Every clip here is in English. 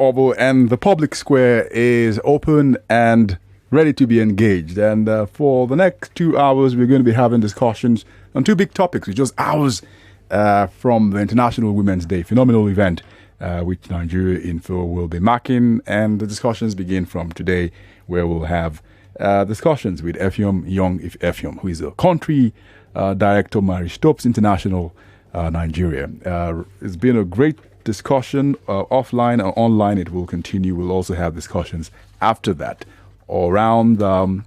Obo, and the public square is open and ready to be engaged. And for the next 2 hours, we're going to be having discussions on two big topics, which is hours from the International Women's Day, phenomenal event which Nigeria Info will be marking. And the discussions begin from today, where we'll have discussions with Effiom Nyong Effiom, who is a country director, Mary Stopes International Nigeria. It's been a great discussion offline or online. It will continue. We'll also have discussions after that around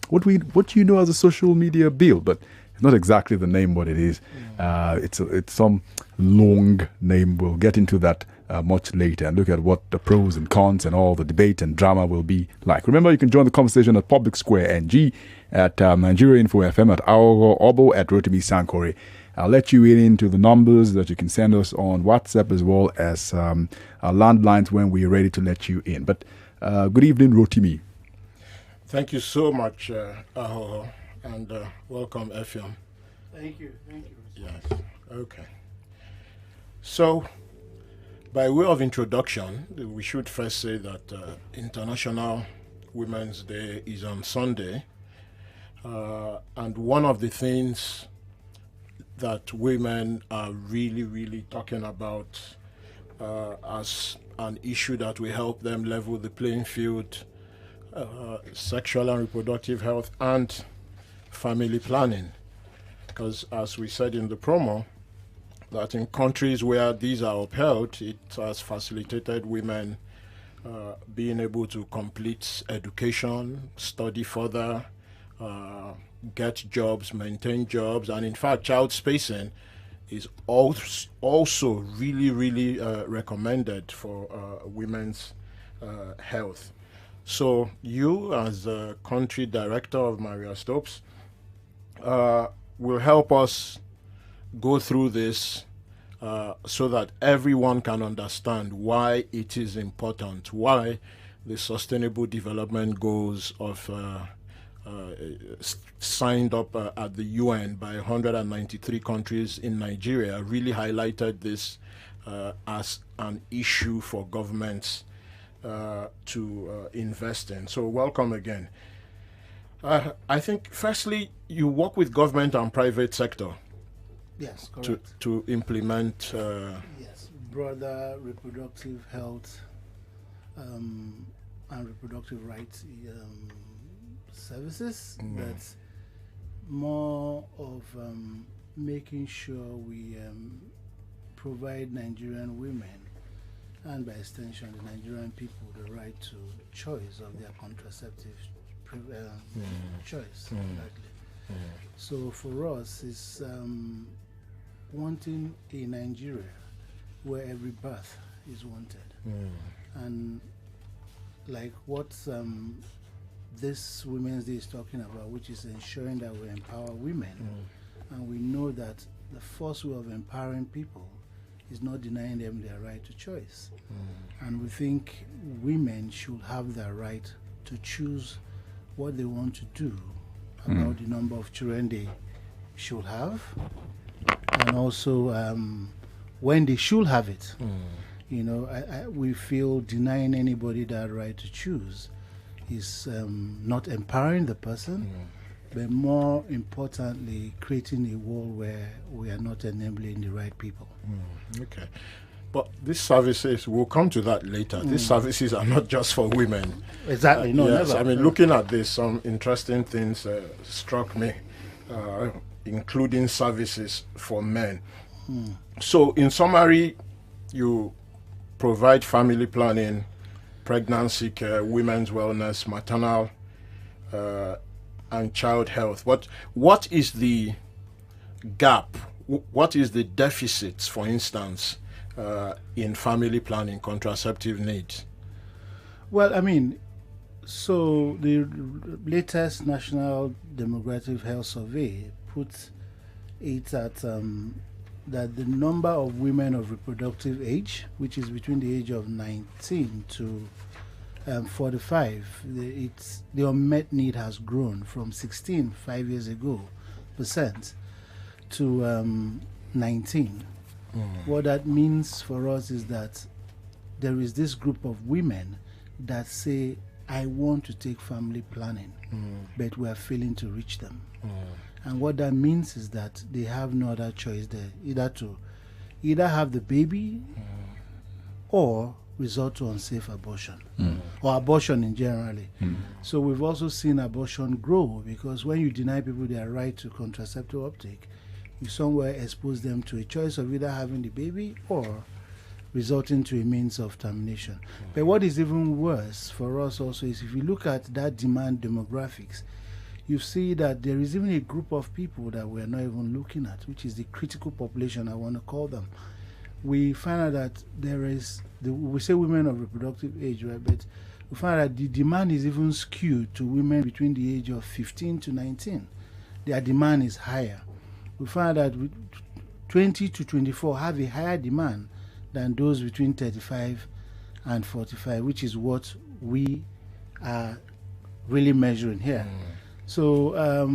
what you know as a social media bill, but it's not exactly the name what it is. It's some long name. We'll get into that much later and look at what the pros and cons and all the debate and drama will be like. Remember, you can join the conversation at Public Square NG, at Nigeria Info FM, at our Obo, at Rotimi Sankore. I'll let you in into the numbers that you can send us on WhatsApp, as well as our landlines when we're ready to let you in. But good evening, Rotimi. Thank you so much, Ahoho, and welcome, Effiom. Thank you. Yes, okay. So, by way of introduction, we should first say that International Women's Day is on Sunday, and one of the things that women are really talking about as an issue that will help them level the playing field, sexual and reproductive health and family planning. Because as we said in the promo, that in countries where these are upheld, it has facilitated women being able to complete education, study further, get jobs, maintain jobs, and in fact, child spacing is also really recommended for women's health. So you, as a country director of Maria Stopes, will help us go through this so that everyone can understand why it is important, why the Sustainable Development Goals of signed up at the UN by 193 countries in Nigeria really highlighted this as an issue for governments to invest in. So welcome again. I think firstly you work with government and private sector. Yes, correct. To implement yes, broader reproductive health and reproductive rights services. That's more of making sure we provide Nigerian women, and by extension the Nigerian people, the right to choice of their contraceptive choice. So for us, it's wanting a Nigeria where every birth is wanted, and like what this Women's Day is talking about, which is ensuring that we empower women, and we know that the first way of empowering people is not denying them their right to choice, and we think women should have the right to choose what they want to do about the number of children they should have, and also when they should have it. You know, we feel denying anybody that right to choose is not empowering the person, but more importantly, creating a world where we are not enabling the right people. Okay. But these services, we'll come to that later. These services are not just for women. Exactly. No, yes, never. I mean, looking at this, some interesting things struck me, including services for men. So, in summary, you provide family planning, pregnancy care, women's wellness, maternal and child health. What is the gap? What is the deficits, for instance, in family planning, contraceptive needs? Well, I mean, so the latest National Demographic Health Survey puts it at that the number of women of reproductive age, which is between the age of 19 to 45, the unmet need has grown from 16 5 years ago percent to 19. What that means for us is that there is this group of women that say, I want to take family planning, but we are failing to reach them. And what that means is that they have no other choice there, either have the baby or resort to unsafe abortion, or abortion in generally. So we've also seen abortion grow, because when you deny people their right to contraceptive uptake, you somewhere expose them to a choice of either having the baby or resulting to a means of termination. But what is even worse for us also is, if you look at that demand demographics, you see that there is even a group of people that we're not even looking at, which is the critical population, I want to call them. We find out that there is, we say women of reproductive age, right? But we find out that the demand is even skewed to women between the age of 15 to 19. Their demand is higher. We find out that 20 to 24 have a higher demand than those between 35 and 45, which is what we are really measuring here. So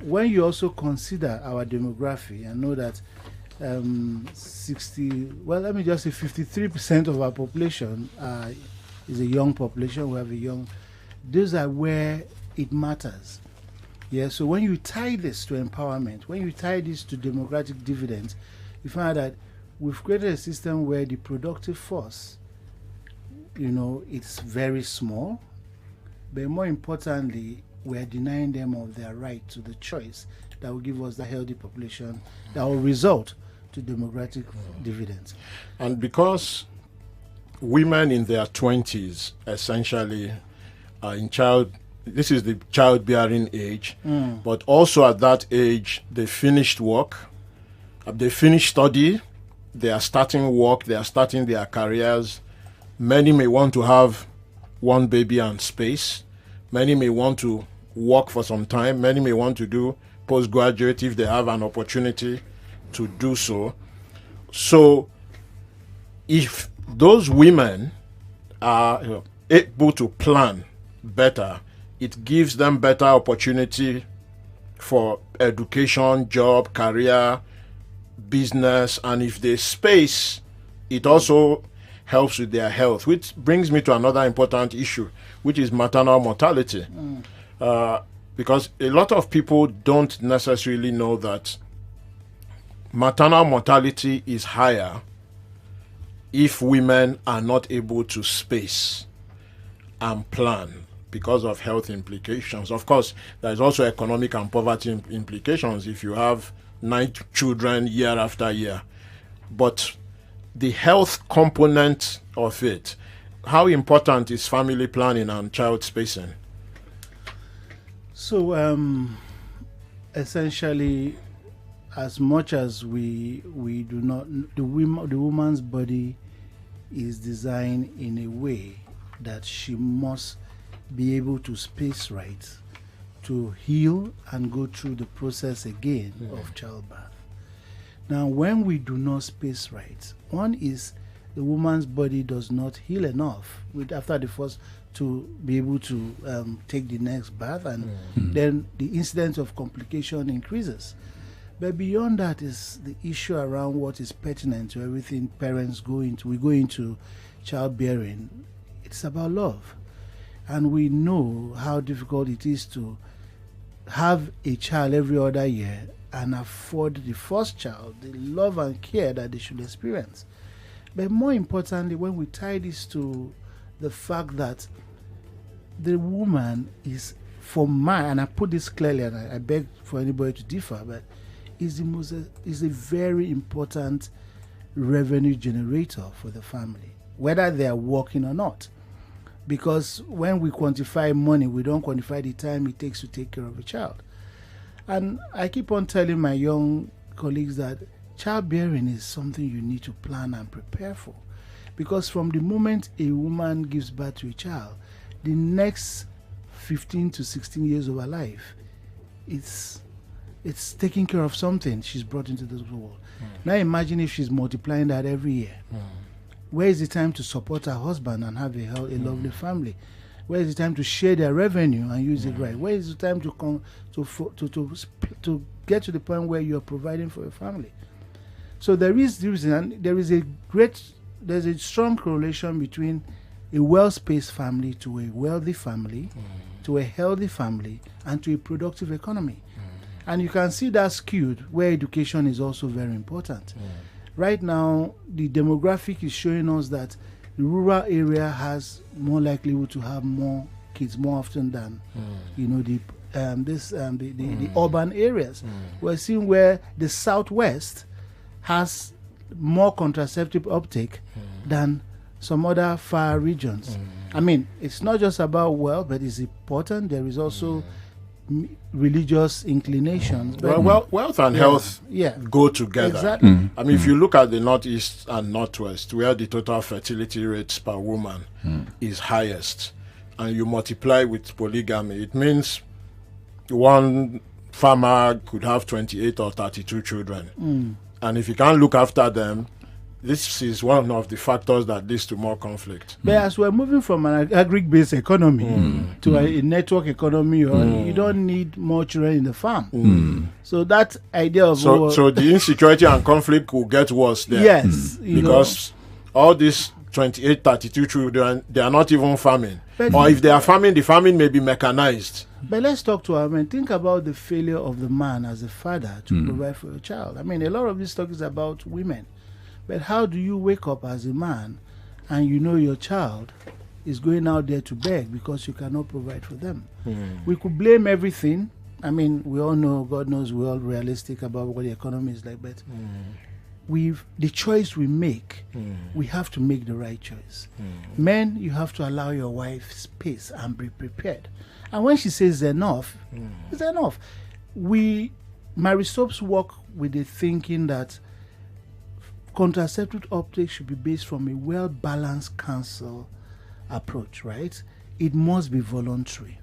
when you also consider our demography and know that 53% of our population is a young population, we have a young, those are where it matters. Yeah, so when you tie this to empowerment, when you tie this to democratic dividends, you find that we've created a system where the productive force, it's very small, but more importantly, we're denying them of their right to the choice that will give us the healthy population that will result to democratic dividends. And because women in their 20s essentially are this is the childbearing age, but also at that age, they finished work, they finished study, they are starting work, they are starting their careers. Many may want to have one baby and space. Many may want to work for some time. Many may want to do postgraduate if they have an opportunity to do so. So if those women are able to plan better, it gives them better opportunity for education, job, career, business, and if there's space, it also helps with their health, which brings me to another important issue, which is maternal mortality. Because a lot of people don't necessarily know that maternal mortality is higher if women are not able to space and plan because of health implications. Of course, there's also economic and poverty implications if you have 9 children year after year. But the health component of it, how important is family planning and child spacing? So essentially, as much as we do not, the woman's body is designed in a way that she must be able to space right to heal and go through the process again of childbirth. Now, when we do not space right, one is the woman's body does not heal enough after the first to be able to take the next birth, and then the incidence of complication increases. But beyond that is the issue around what is pertinent to everything parents go into. We go into childbearing. It's about love. And we know how difficult it is to have a child every other year and afford the first child the love and care that they should experience. But more importantly, when we tie this to the fact that the woman is, for and I put this clearly, and I beg for anybody to differ, but is a very important revenue generator for the family, whether they are working or not. Because when we quantify money, we don't quantify the time it takes to take care of a child. And I keep on telling my young colleagues that childbearing is something you need to plan and prepare for. Because from the moment a woman gives birth to a child, the next 15 to 16 years of her life, it's taking care of something she's brought into this world. Now imagine if she's multiplying that every year. Where is the time to support her husband and have a lovely family? Where is the time to share their revenue and use it right? Where is the time to get to the point where you're providing for your family? So there is a great there's a strong correlation between a well-spaced family to a wealthy family, to a healthy family, and to a productive economy. And you can see that skewed where education is also very important. Right now, the demographic is showing us that the rural area has more likelihood to have more kids more often than the urban areas. We're seeing where the southwest has more contraceptive uptake than some other far regions. I mean, it's not just about wealth, but it's important. There is also religious inclinations. But wealth and health go together. Exactly. I mean, if you look at the Northeast and Northwest, where the total fertility rates per woman is highest, and you multiply with polygamy, it means one farmer could have 28 or 32 children. And if you can't look after them, this is one of the factors that leads to more conflict. But as we're moving from an agri-based economy to a network economy, you don't need more children in the farm. So that idea of... So the insecurity and conflict will get worse there. Yes. Because all these 28, 32 children, they are not even farming. Or if they are farming, the farming may be mechanized. But let's talk to our men. Think about the failure of the man as a father to provide for a child. I mean, a lot of this talk is about women. But how do you wake up as a man and you know your child is going out there to beg because you cannot provide for them? We could blame everything. I mean, we all know, God knows, we're all realistic about what the economy is like. But the choice we make, we have to make the right choice. Men, you have to allow your wife space and be prepared. And when she says enough, it's enough. Marisopes work with the thinking that contraceptive uptake should be based from a well-balanced counsel approach, right? It must be voluntary.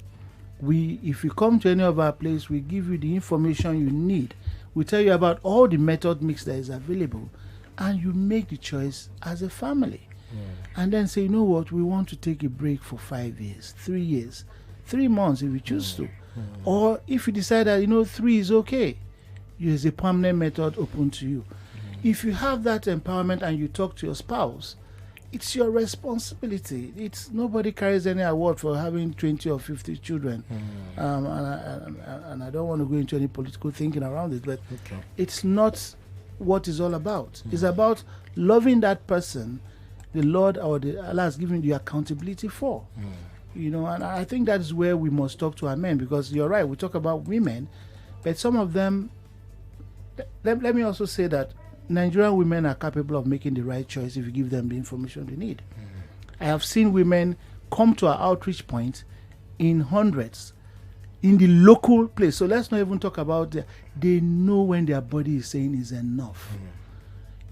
If you come to any of our place, we give you the information you need. We tell you about all the method mix that is available, and you make the choice as a family. And then say, you know what, we want to take a break for 5 years, 3 years, 3 months if you choose to. Or if you decide that, 3 is okay, there's a permanent method open to you. If you have that empowerment and you talk to your spouse, it's your responsibility. Nobody carries any award for having 20 or 50 children. And I don't want to go into any political thinking around it, but it's not what it's all about. It's about loving that person the Lord or Allah has given you accountability for. And I think that is where we must talk to our men, because you're right, we talk about women, but some of them, let me also say that Nigerian women are capable of making the right choice if you give them the information they need. I have seen women come to our outreach point in hundreds in the local place. So let's not even talk about they know when their body is saying is enough.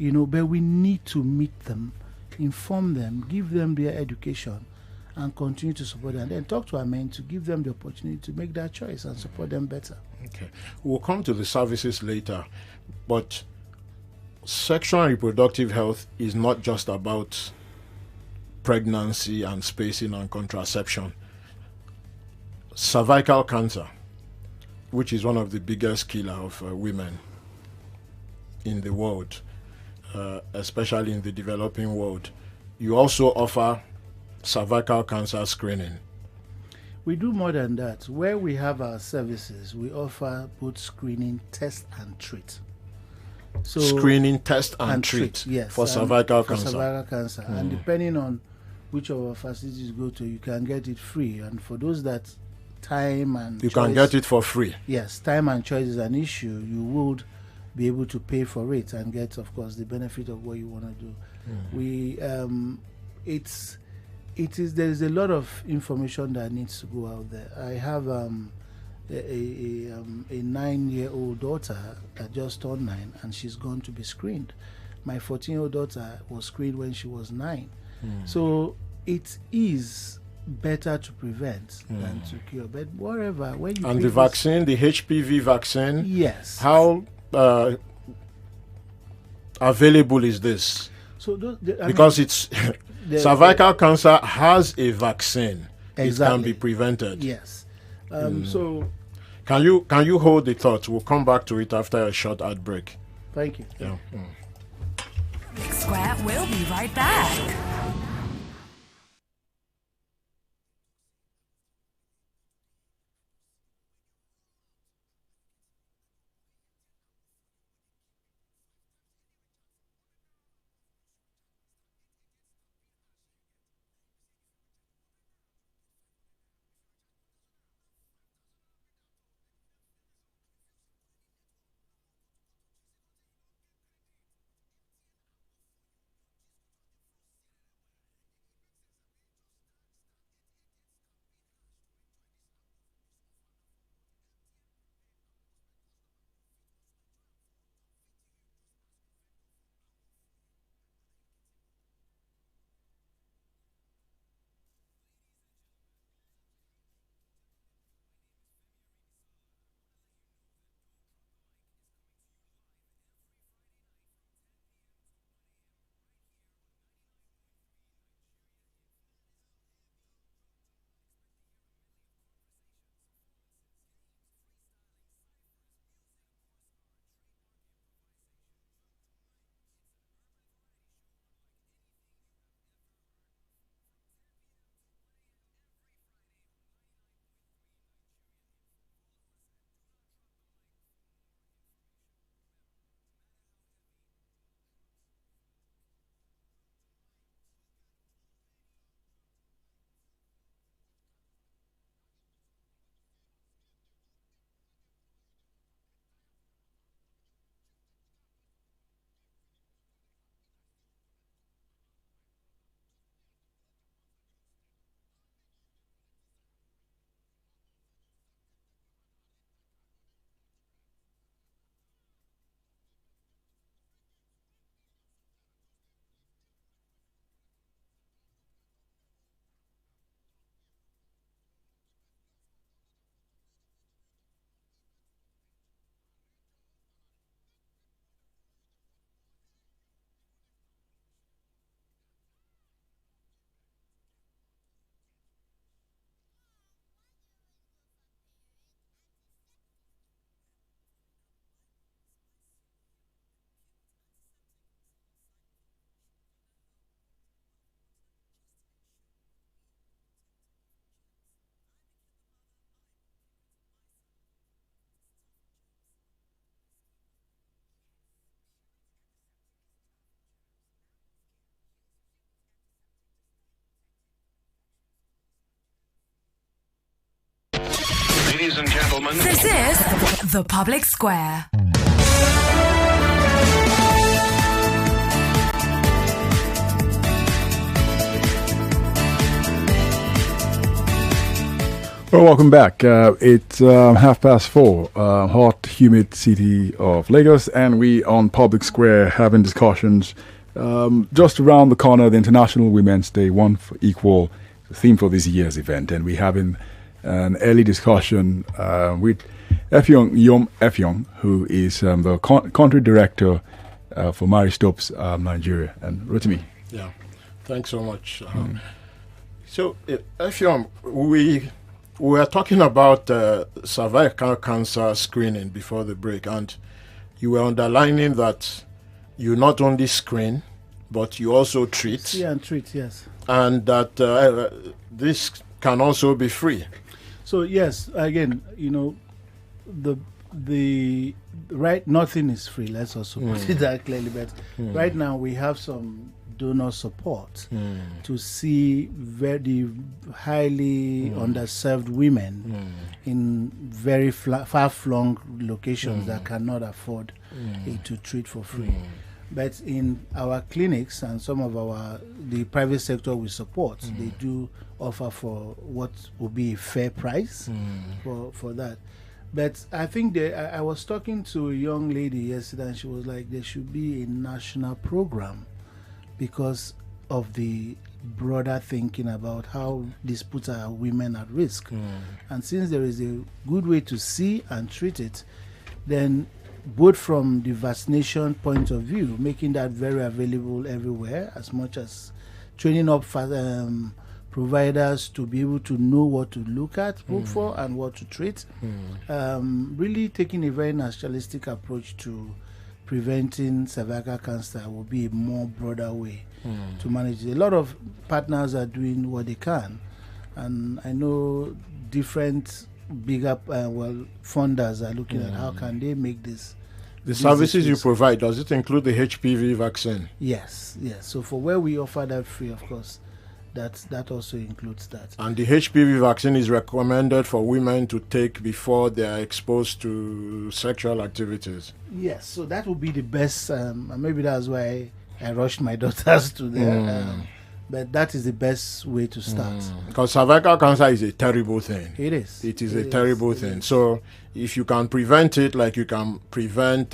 But we need to meet them, inform them, give them their education, and continue to support them. And then talk to our men to give them the opportunity to make that choice and support them better. Okay. We'll come to the services later, but sexual and reproductive health is not just about pregnancy and spacing and contraception. Cervical cancer, which is one of the biggest killers of women in the world, especially in the developing world. You also offer cervical cancer screening. We do more than that. Where we have our services, we offer both screening, test, and treat. So screening, test, and treat, yes, for cervical cancer. Cervical cancer. And depending on which of our facilities you go to, you can get it free. And for those that time and you can get it for free. Yes, time and choice is an issue. You would be able to pay for it and get, of course, the benefit of what you want to do. There is a lot of information that needs to go out there. I have a 9-year-old daughter that just turned 9, and she's going to be screened. My 14-year-old daughter was screened when she was 9. So it is better to prevent than to cure. But whatever, when you the vaccine, the HPV vaccine, yes, how available is this? So because it's cervical cancer has a vaccine. Exactly. It can be prevented. Yes. So can you hold the thought? We'll come back to it after a short ad break. Thank you. Yeah. Big Square will be right back. Ladies and gentlemen, This is The Public Square. Well, welcome back. It's 4:30, hot, humid city of Lagos, and we on Public Square having discussions. Just around the corner, the International Women's Day, One for Equal, the theme for this year's event, and we're having an early discussion with Effiom Nyong Effiom, who is the country director for Marriage Stops Nigeria, and Rotimi. Yeah, thanks so much. So, Effiom, we were talking about cervical cancer screening before the break, and you were underlining that you not only screen, but you also treat. See and treat, yes. And that this can also be free. So yes, again, the right, nothing is free. Let's also put it that clearly. But right now we have some donor support to see very highly underserved women in very far-flung locations that cannot afford to treat for free. But in our clinics and some of the private sector we support, they do offer for what would be a fair price for that. But I think I was talking to a young lady yesterday, and she was like, there should be a national program because of the broader thinking about how this puts our women at risk. And since there is a good way to see and treat it, then both from the vaccination point of view, making that very available everywhere, as much as training up providers to be able to know what to look at, look for, and what to treat. Really taking a very naturalistic approach to preventing cervical cancer will be a more broader way to manage it. A lot of partners are doing what they can, and I know different bigger funders are looking at how can they make this. The services you provide, does it include the HPV vaccine? Yes. So for where we offer that free, of course, that also includes that. And the HPV vaccine is recommended for women to take before they are exposed to sexual activities. Yes, so that would be the best. And maybe that's why I rushed my daughters to there. But that is the best way to start. Because cervical cancer is a terrible thing. It is. It is a terrible thing. So if you can prevent it, like you can prevent,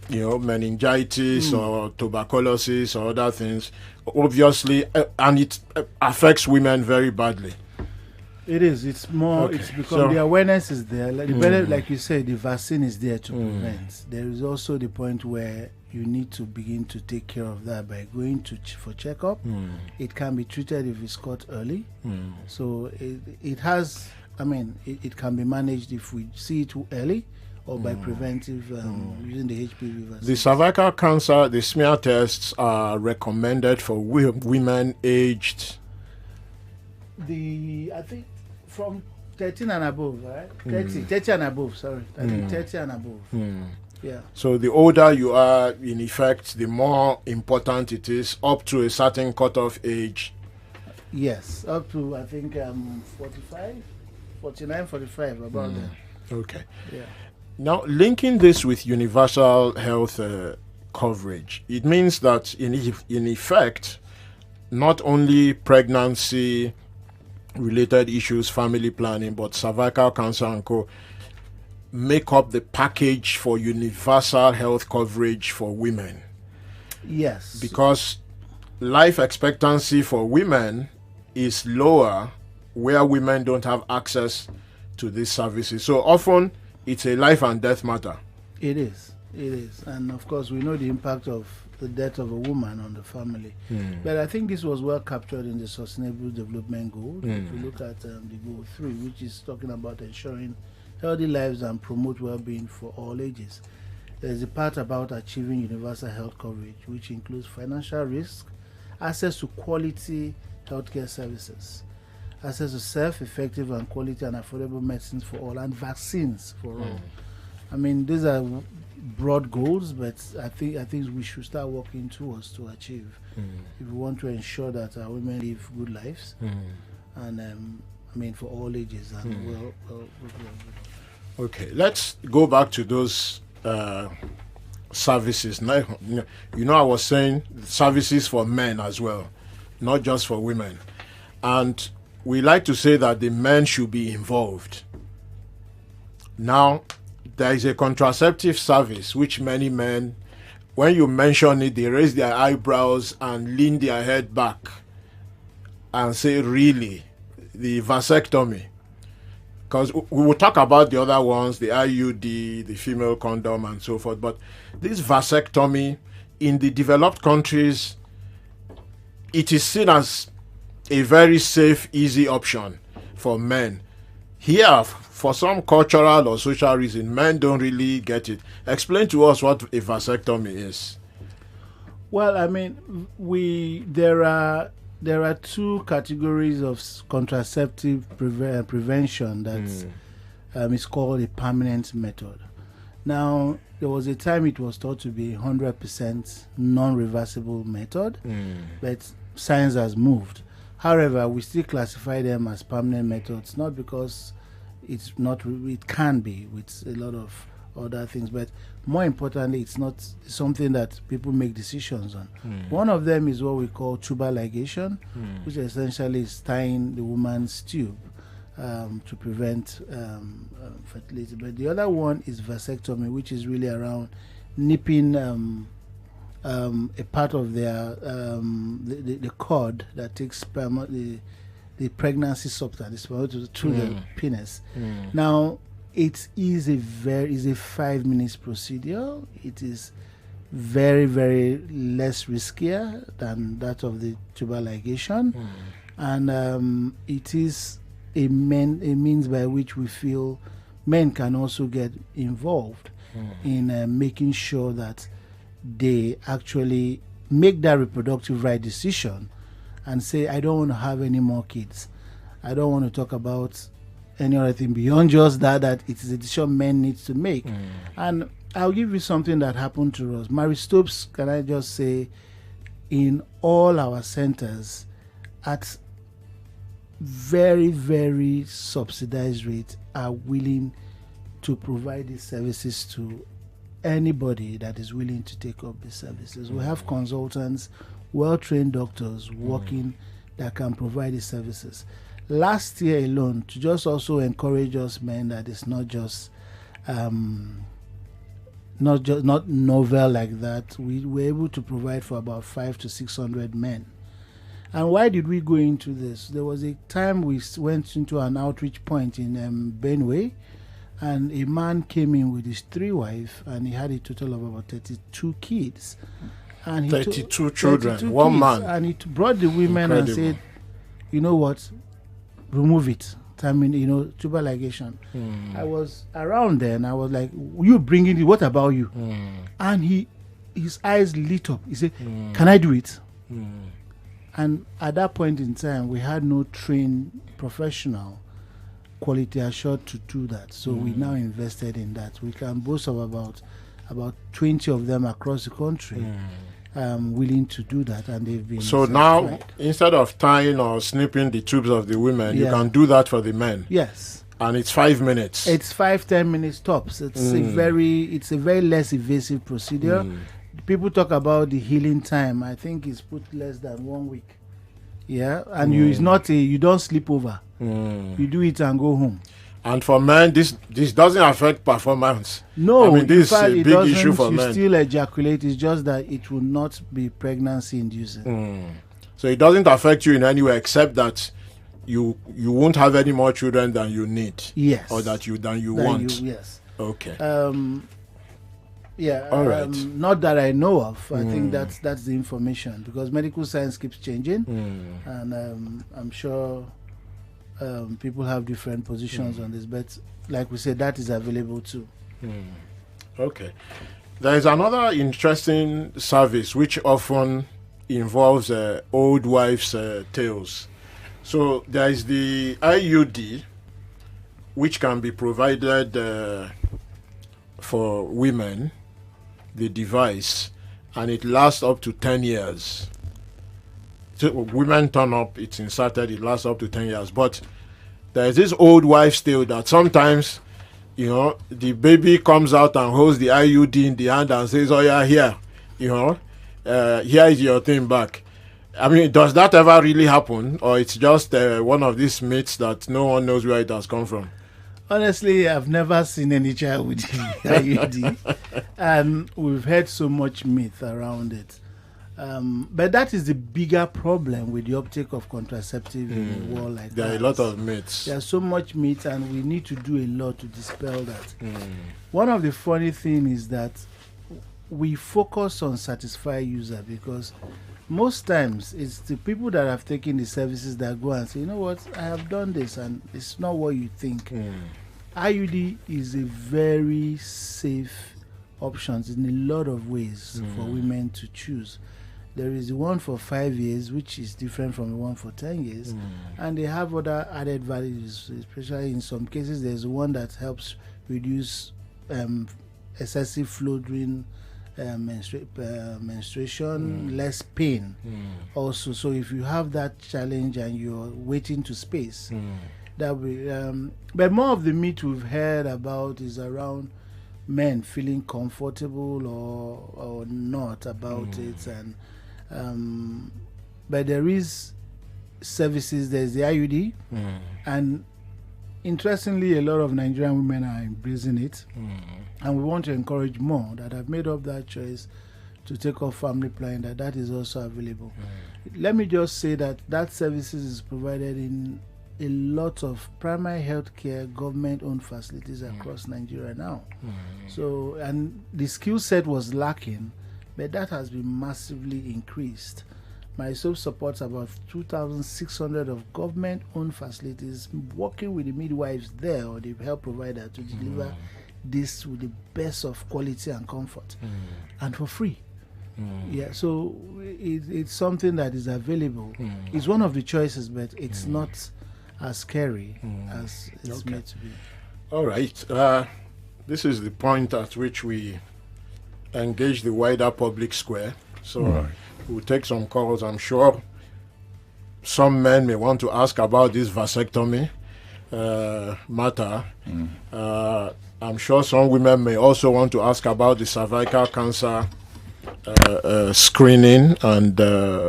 meningitis or tuberculosis or other things, obviously, and it affects women very badly. It is. It's more. Okay. It's because the awareness is there. Like, like you said, the vaccine is there to prevent. There is also the point where you need to begin to take care of that by going for checkup. It can be treated if it's caught early. So it has. I mean, it can be managed if we see it too early, or by preventive using the HPV vaccine. The cervical cancer, the smear tests are recommended for women aged. I think from 13 and above, right? 30 and above. Sorry, I think 30 and above. Yeah. So the older you are, in effect, the more important it is, up to a certain cutoff age. Yes, up to I think 45, 49, 45, about there. Okay. Yeah. Now, linking this with universal health coverage, it means that in effect, not only pregnancy-related issues, family planning, but cervical cancer and co. make up the package for universal health coverage for women. Yes. Because life expectancy for women is lower where women don't have access to these services. So often, it's a life and death matter. It is. And of course, we know the impact of the death of a woman on the family. But I think this was well captured in the Sustainable Development Goal. If you look at the Goal 3, which is talking about ensuring healthy lives and promote well-being for all ages. There's a part about achieving universal health coverage, which includes financial risk, access to quality healthcare services, access to safe, effective, and quality and affordable medicines for all, and vaccines for all. I mean, these are broad goals, but I think we should start working towards to achieve if we want to ensure that our women live good lives, and I mean for all ages and well. Okay, let's go back to those services. Now, I was saying services for men as well, not just for women, and we like to say that the men should be involved. Now, there is a contraceptive service which many men, when you mention it, they raise their eyebrows and lean their head back and say, really, the vasectomy. Because we will talk about the other ones, the IUD, the female condom, and so forth. But this vasectomy, in the developed countries, it is seen as a very safe, easy option for men. Here, for some cultural or social reason, men don't really get it. Explain to us what a vasectomy is. Well, I mean, there are two categories of contraceptive prevention that is called a permanent method. Now, there was a time it was thought to be 100% non-reversible method, but science has moved. However, we still classify them as permanent methods, not because it can be with a lot of other things, but more importantly, it's not something that people make decisions on. One of them is what we call tubal ligation, which essentially is tying the woman's tube to prevent fertility. But the other one is vasectomy, which is really around nipping a part of their the cord that takes sperm, the pregnancy substance through the penis. Now, it is a 5 minutes procedure. It is very, very less riskier than that of the tubal ligation, and it is a means by which we feel men can also get involved. in making sure that they actually make that reproductive right decision and say, I don't want to have any more kids. I don't want to talk about any other thing beyond just that it is a decision men need to make. And I'll give you something that happened to us. Mary Stopes, can I just say, in all our centers, at very, very subsidized rates, are willing to provide these services to anybody that is willing to take up the services. We have consultants, well-trained doctors working that can provide these services. Last year alone, to just also encourage us men that it's not novel like that, we were able to provide for about 500 to 600 men. And why did we go into this? There was a time we went into an outreach point in Benue, and a man came in with his 3 wives, and he had a total of about 32 kids. And 32 children, 32 one kids. man. And he brought the women and said, you know what, remove it. Tubal ligation. I was around then. I was like, you bringing it, what about you? And his eyes lit up. He said, can I do it? And at that point in time, we had no trained professional quality assured to do that. So we now invested in that. We can boast of about 20 of them across the country willing to do that, and they've been so now, instead of tying or snipping the tubes of the women, you can do that for the men. Yes. And it's 5 minutes. It's 5-10 minutes tops. It's a very less invasive procedure. People talk about the healing time. I think it's put less than 1 week. Yeah, and it's not you don't sleep over. You do it and go home. And for men, this doesn't affect performance. No, I mean, this is a it big issue for you men. still ejaculate. It's just that it will not be pregnancy inducing. So it doesn't affect you in any way, except that you won't have any more children than you need. Yes. Or that you want. Yes. Okay. Yeah. All right. Not that I know of. I think that's the information, because medical science keeps changing, and I'm sure people have different positions on this. But like we said, that is available too. Okay. There is another interesting service which often involves old wives' tales. So there is the IUD, which can be provided for women, the device, and it lasts up to 10 years. So women turn up, it's inserted, it lasts up to 10 years. But there is this old wives' tale that sometimes, the baby comes out and holds the IUD in the hand and says, oh yeah, here, here is your thing back. I mean, does that ever really happen? Or it's just one of these myths that no one knows where it has come from? Honestly, I've never seen any child with IUD. And we've heard so much myth around it. But that is the bigger problem with the uptake of contraceptive in a world like that. There are a lot of myths. There's so much myth, and we need to do a lot to dispel that. One of the funny things is that we focus on satisfied user, because most times it's the people that have taken the services that go and say, you know what, I have done this and it's not what you think. IUD is a very safe option in a lot of ways for women to choose. There is the one for 5 years, which is different from the one for 10 years. And they have other added values, especially in some cases. There's one that helps reduce excessive flow during menstruation, less pain also. So if you have that challenge and you're waiting to space, that will but more of the myth we've heard about is around men feeling comfortable or not about it. And but there is services. There's the IUD, and interestingly, a lot of Nigerian women are embracing it, and we want to encourage more that have made up that choice to take off family planning, that is also available. Let me just say that services is provided in a lot of primary health care government-owned facilities across Nigeria now. So, and the skill set was lacking, but that has been massively increased. Myself supports about 2,600 of government-owned facilities working with the midwives there or the health provider to deliver this with the best of quality and comfort, and for free. Yeah, so it's something that is available. It's one of the choices, but it's not as scary as it's meant to be. All right. This is the point at which we engage the wider public square. So we'll take some calls. I'm sure some men may want to ask about this vasectomy matter. I'm sure some women may also want to ask about the cervical cancer screening and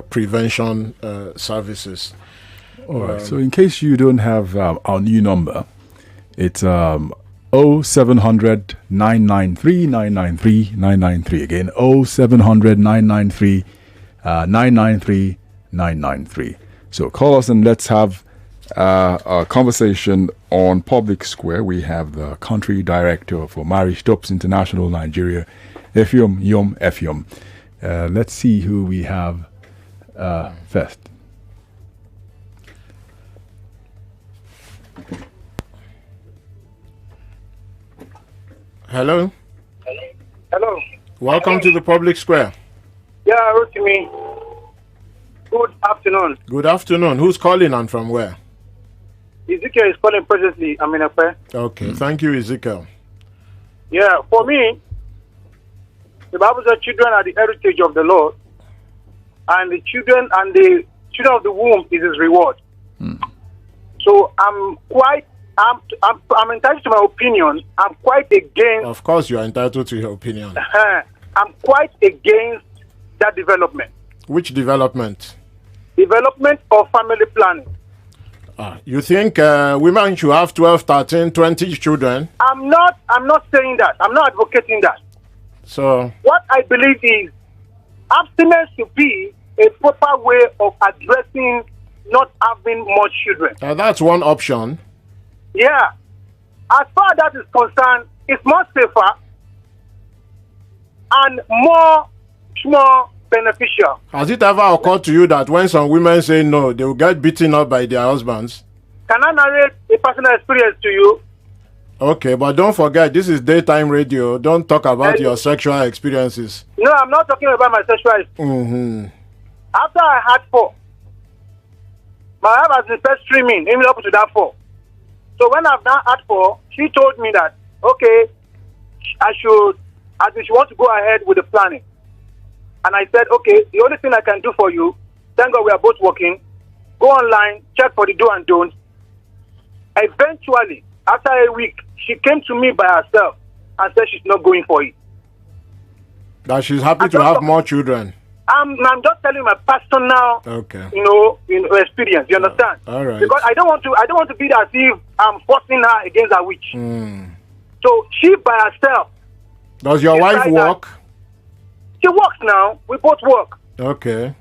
prevention services. All right. So in case you don't have our new number, it's 0700 993 993 993. Again, 0700 993 993 993. So call us and let's have a conversation on Public Square. We have the country director for Marriage Stops International Nigeria, Effiom Nyong Effiom. Let's see who we have first. Hello. Hello. Welcome to the Public Square. Yeah, Rotimi. Good afternoon. Good afternoon. Who's calling and from where? Ezekiel is calling presently. I'm in a prayer. Okay. Thank you, Ezekiel. Yeah, for me, the Bible says children are the heritage of the Lord, and the children of the womb is his reward. So I'm entitled to my opinion. I'm quite against. Of course, you are entitled to your opinion. I'm quite against that development. Which development? Development of family planning. You think women should have 12, 13, 20 children? I'm not saying that. I'm not advocating that. So what I believe is abstinence should be a proper way of addressing not having more children. That's one option. Yeah. As far as that is concerned, it's more safer and much more beneficial. Has it ever occurred to you that when some women say no, they will get beaten up by their husbands? Can I narrate a personal experience to you? Okay, but don't forget, this is daytime radio. Don't talk about your sexual experiences. No, I'm not talking about my sexual experience. After I had 4, my wife has been first streaming even up to that 4. So when I've now had 4, she told me that, okay, she wants to go ahead with the planning. And I said, okay, the only thing I can do for you, thank God we are both working, go online, check for the do and don't. Eventually, after a week, she came to me by herself and said she's not going for it. That she's happy to have more children. I'm just telling you my personal, experience. You understand? All right. Because I don't want to be as if I'm forcing her against a witch. So she by herself. Does your wife work? She works now. We both work. Okay.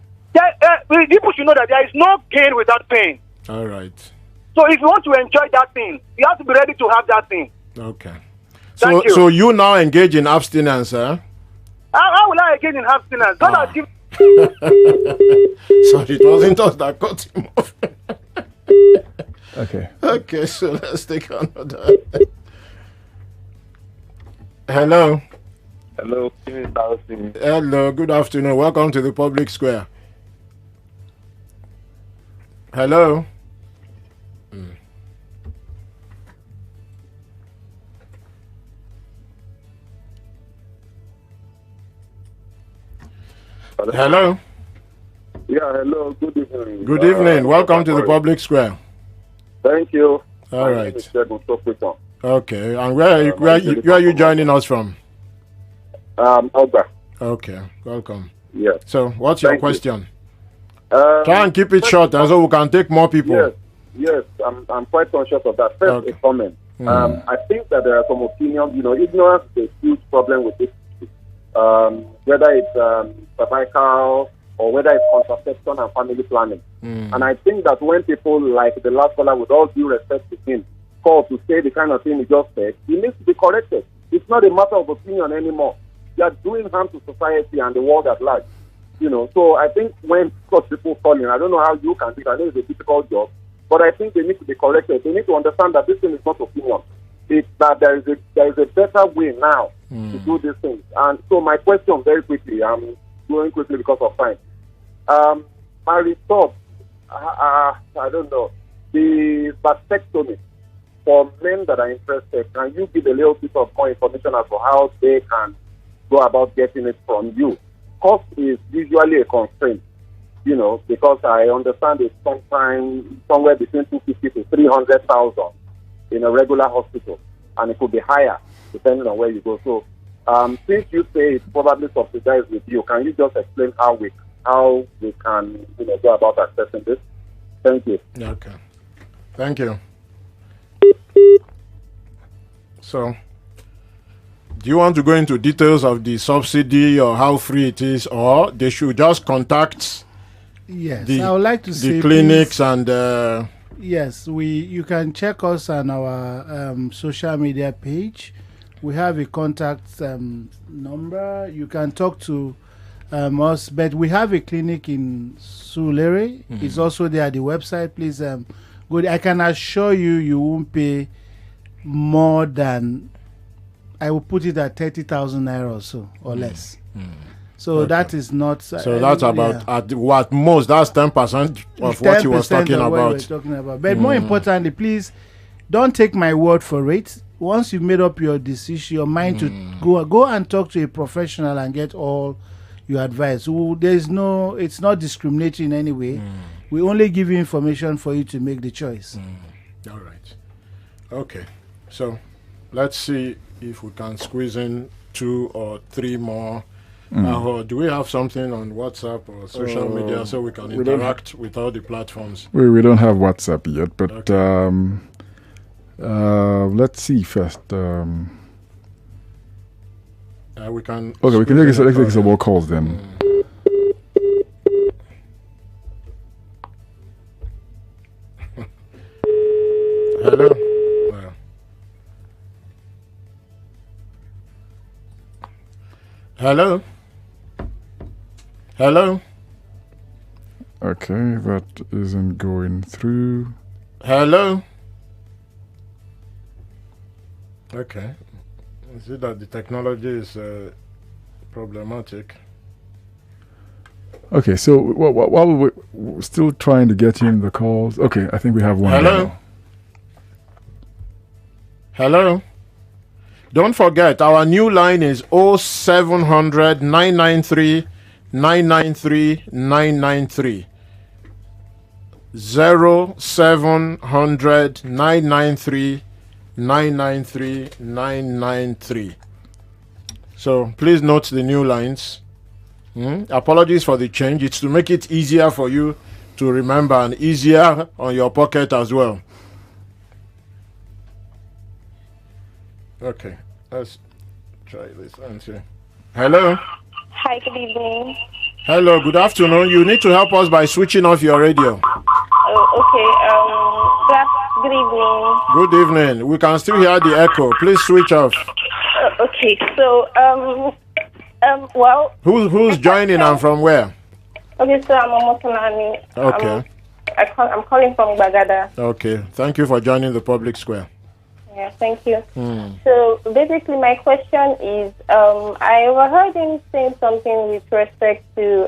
People should know that there is no gain without pain. All right. So if you want to enjoy that thing, you have to be ready to have that thing. Okay. Thank you. So you now engage in abstinence, huh? How will I engage in abstinence? God has given. Sorry, it wasn't us that cut him off. Okay. Okay, so let's take another. Hello. Hello, Hello, good afternoon. Welcome to the Public Square. Hello. Hello. Yeah, hello. Good evening. Good evening. Welcome to the Public Square. Thank you. All right. Right. Okay. And where are you joining us from? Oga. Okay. Welcome. Yeah. So, what's your Thank question? Try and keep it short, so we can take more people. Yes. I'm quite conscious of that. First, a comment. I think that there are some opinions. Ignorance is a huge problem with this. Whether it's cervical or whether it's contraception and family planning. And I think that when people like the last caller, with all due respect to him, call to say the kind of thing he just said, he needs to be corrected. It's not a matter of opinion anymore. You are doing harm to society and the world at large. So I think when such people call in, I don't know how you can do it. I know it's a difficult job, but I think they need to be corrected. They need to understand that this thing is not opinion. it's that there is a better way now to do these things. And so my question very quickly, I'm going quickly because of time. Mary Top, I don't know, the vasectomy for men that are interested, can you give a little bit of more information as to how they can go about getting it from you? Cost is usually a constraint, because I understand it's sometimes somewhere between 250 to 300,000 in a regular hospital, and it could be higher depending on where you go. So, since you say it's probably subsidized with you, can you just explain how we can go about accessing this? Thank you. Okay. Thank you. So, do you want to go into details of the subsidy or how free it is, or they should just contact I would like to say the clinics and yes, you can check us on our social media page. We have a contact number. You can talk to us, but we have a clinic in Sulere. It's also there at the website. Please go there. I can assure you won't pay more than, I will put it at 30,000 naira or so, or less. So Okay. that is not. so that's about at most that's 10% of what you was 10% talking of what we were about. talking about. But more importantly, please don't take my word for it. Once you made up your decision, your mind to go and talk to a professional and get all your advice. So it's not discriminatory in any way. We only give you information for you to make the choice. All right. Okay. So let's see if we can squeeze in 2 or 3 more. Do we have something on WhatsApp or social media so we can interact with all the platforms? We don't have WhatsApp yet, but Okay. let's see first. We can. Okay, we can take some more calls then. Hello. Well. Hello. Hello. Okay, that isn't going through. Hello. Okay. Is it that the technology is problematic? Okay, so while we're still trying to get in the calls. Okay, I think we have one. Hello. now. Hello. Don't forget, our new line is 0700 993 993 993. 0700 993 993 993. So please note the new lines. Apologies for the change. It's to make it easier for you to remember and easier on your pocket as well. Okay, let's try this answer. Hello. Hi, good evening. Hello, good afternoon. You need to help us by switching off your radio. Oh, okay. Good evening. Good evening. We can still hear the echo. Please switch off. Okay, so well. Who's joining and from where? Okay, so I'm Omotonani. Okay. I'm calling from Bagada. Okay. Thank you for joining the public square. Yeah, thank you. So basically, my question is, I overheard him saying something with respect to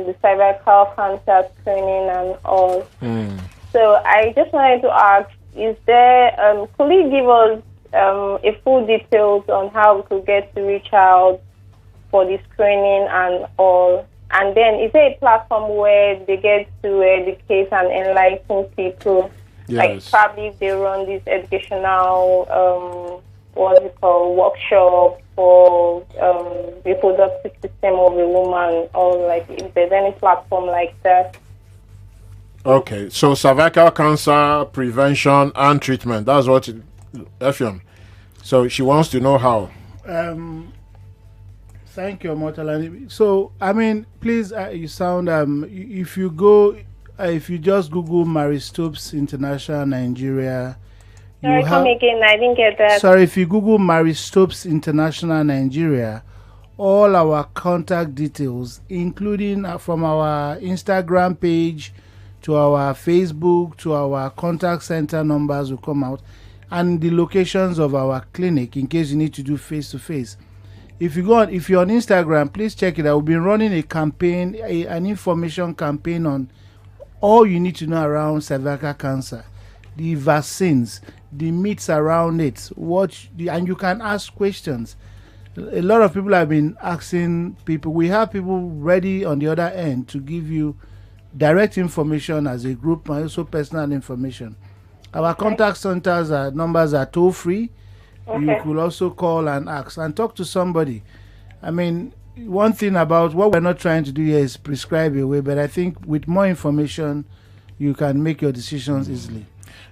the cervical cancer screening and all. So I just wanted to ask, is there, could you give us a full details on how we could get to reach out for the screening and all? And then is there a platform where they get to educate and enlighten people? Yes. Like probably they run this educational, workshop for reproductive system of a woman, or like if there's any platform like that. Okay, so cervical cancer prevention and treatment. That's what Effiom. So she wants to know how. Thank you, Motalani. So, I mean, please, you sound, if you go, if you just Google Mary Stopes International Nigeria, Sorry, come again. I didn't get that. Sorry, if you Google Mary Stopes International Nigeria, all our contact details, including from our Instagram page to our Facebook to our contact center numbers will come out. and the locations of our clinic in case you need to do face-to-face. If you're on Instagram, please check it out. We've been running a campaign, an information campaign on all you need to know around cervical cancer, the vaccines, the myths around it, and you can ask questions. A lot of people have been asking people. We have people ready on the other end to give you direct information as a group and also personal information. Our contact centers numbers are toll free. You could also call and ask and talk to somebody. I mean, one thing about what we're not trying to do here is prescribe away, but I think with more information, you can make your decisions easily.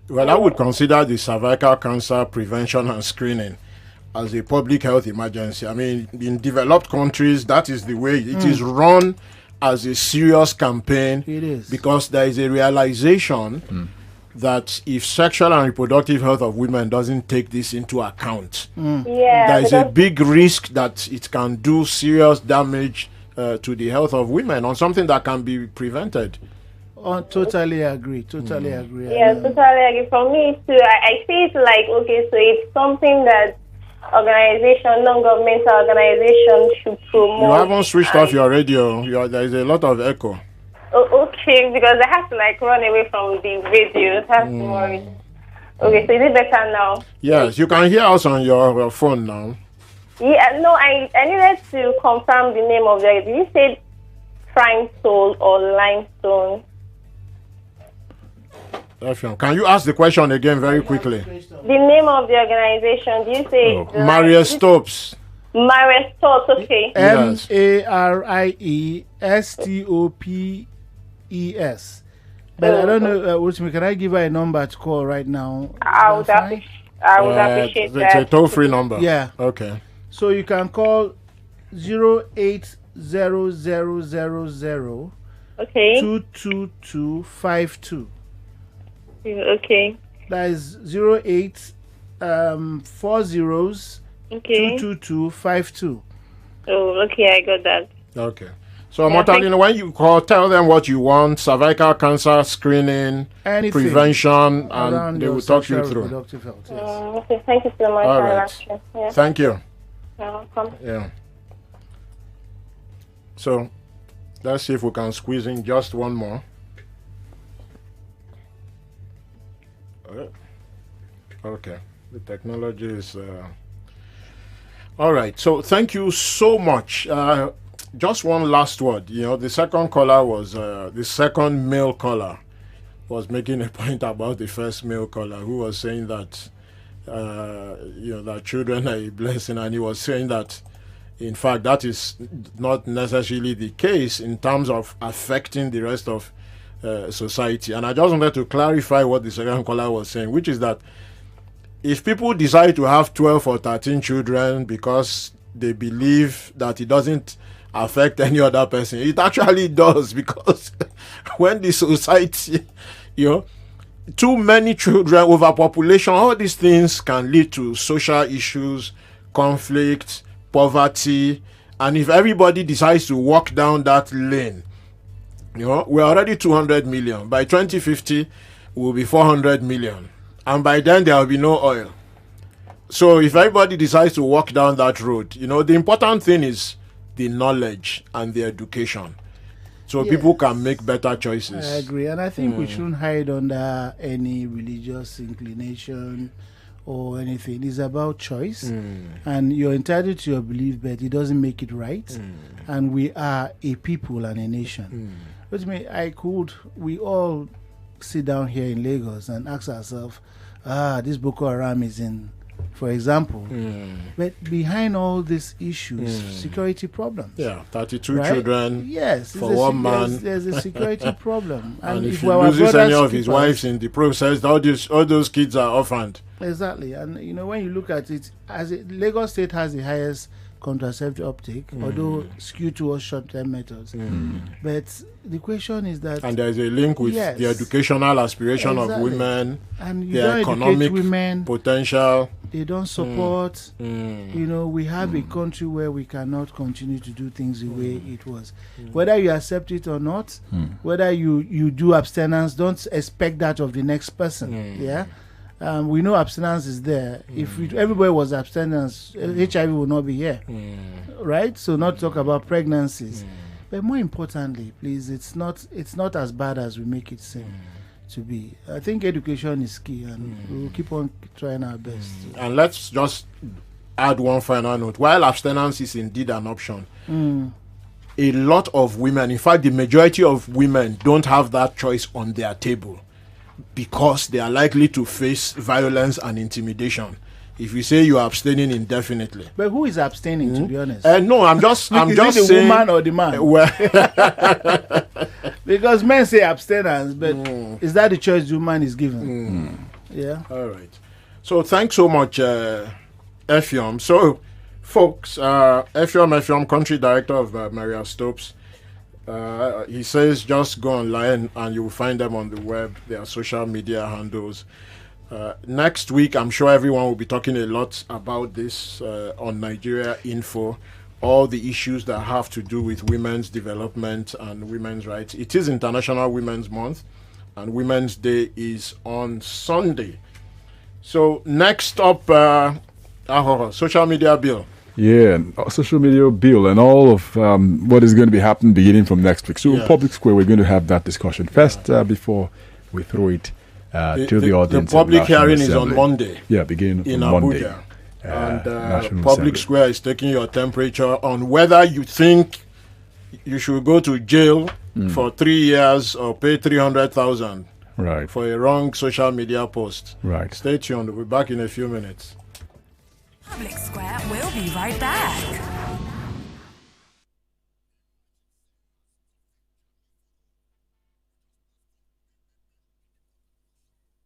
Well, I would consider the cervical cancer prevention and screening as a public health emergency. I mean, in developed countries, that is the way it is run as a serious campaign. It is. Because there is a realization that if sexual and reproductive health of women doesn't take this into account, there is a big risk that it can do serious damage to the health of women on something that can be prevented. Totally agree. Totally agree. Yeah, totally agree. For me too, I see it like, okay, so it's something that non-governmental organization should promote. You haven't switched off your radio. There is a lot of echo. Okay, because I have to like run away from the radio. That's worry. Okay, so is it better now? Yes, you can hear us on your phone now. Yeah, no, I needed to confirm the name of the. Did you say Frank Soul or Limestone? Effiom, can you ask the question again very quickly? The name of the organization, do you say? Maria Stopes. Maria Stopes, okay. MARIESTOPES. But I don't know, Rotimi, can I give her a number to call right now? I would appreciate that. It's a toll-free number. Yeah. Okay. So you can call 08000 22252. Okay. That is 08 40s 22252. Oh, okay, I got that. Okay. So, Mortalina, when you call, tell them what you want: cervical cancer screening, anything, prevention, and they will talk you through. Health, yes. Okay, thank you so much. All right. Yeah. Thank you. You're welcome. Yeah. So, let's see if we can squeeze in just one more. Okay. The technology is... All right. So, thank you so much. Just one last word. You know, the second caller was... the second male caller was making a point about the first male caller who was saying that, that children are a blessing. And he was saying that, in fact, that is not necessarily the case in terms of affecting the rest of society. And I just wanted to clarify what the second caller was saying, which is that if people decide to have 12 or 13 children because they believe that it doesn't affect any other person, it actually does, because when the society, too many children, overpopulation, all these things can lead to social issues, conflict, poverty. And if everybody decides to walk down that lane, we're already 200 million. By 2050, we'll be 400 million. And by then, there will be no oil. So if everybody decides to walk down that road, the important thing is the knowledge and the education. So people can make better choices. I agree. And I think we shouldn't hide under any religious inclination or anything. It's about choice. And you're entitled to your belief, but it doesn't make it right. And we are a people and a nation. But we all sit down here in Lagos and ask ourselves, this Boko Haram is in, for example. But behind all these issues, security problems. Yeah, 32 children for one man. There's a security problem. And if he loses any of his wives in the process, all those kids are orphaned. Exactly. And, when you look at it, Lagos State has the highest contraceptive uptake, although skewed towards short-term methods. But the question is that... And there is a link with the educational aspiration of women, and their economic women, potential. They don't support. We have a country where we cannot continue to do things the way it was. Whether you accept it or not, whether you do abstinence, don't expect that of the next person. We know abstinence is there. If everybody was abstinence, HIV would not be here, right? So not talk about pregnancies, but more importantly, please, it's not as bad as we make it seem to be. I think education is key, and we'll keep on trying our best. And let's just add one final note. While abstinence is indeed an option, a lot of women, in fact, the majority of women don't have that choice on their table, because they are likely to face violence and intimidation if you say you are abstaining indefinitely. But who is abstaining, to be honest? No, I'm just saying. The woman or the man? Because men say abstinence, but is that the choice the woman is given? Yeah. All right. So thanks so much, Effiom. So, folks, Effiom, country director of Maria Stopes. He says just go online and you'll find them on the web, their social media handles. Next week, I'm sure everyone will be talking a lot about this on Nigeria Info, all the issues that have to do with women's development and women's rights. It is International Women's Month, and Women's Day is on Sunday. So next up, social media bill. Yeah, social media bill and all of what is going to be happening beginning from next week. So Public Square, we're going to have that discussion first before we throw it to the audience. The public hearing is on Monday. Yeah, beginning in on Abuja. Monday. And National Public Assembly. Square is taking your temperature on whether you think you should go to jail for 3 years or pay 300,000 for a wrong social media post. Right. Stay tuned. We'll be back in a few minutes. Public Square will be right back.